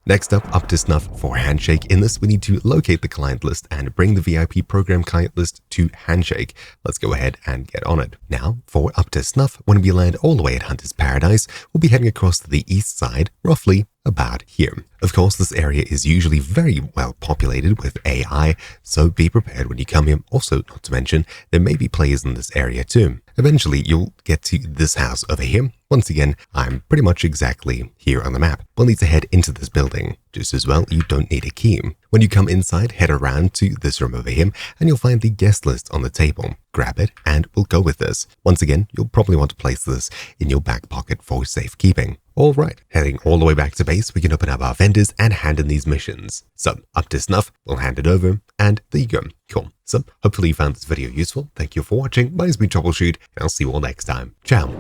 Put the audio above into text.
Next up to Snuff for Handshake. In this, we need to locate the client list and bring the VIP program client list to Handshake. Let's go ahead and get on it. Now, for up to Snuff, when we land all the way at Hunter's Paradise, we'll be heading across to the east side, roughly about here. Of course, this area is usually very well populated with AI, so be prepared when you come here. Also, not to mention, there may be players in this area too. Eventually, you'll get to this house over here. Once again, I'm pretty much exactly here on the map. We'll need to head into this building. Just as well, you don't need a key. When you come inside, head around to this room over here, and you'll find the guest list on the table. Grab it, and we'll go with this. Once again, you'll probably want to place this in your back pocket for safekeeping. Alright, heading all the way back to base, we can open up our vendors and hand in these missions. So, up to Snuff, we'll hand it over, and there you go. Cool. So, hopefully you found this video useful. Thank you for watching. My name's been Troubleshoot, and I'll see you all next time. Ciao.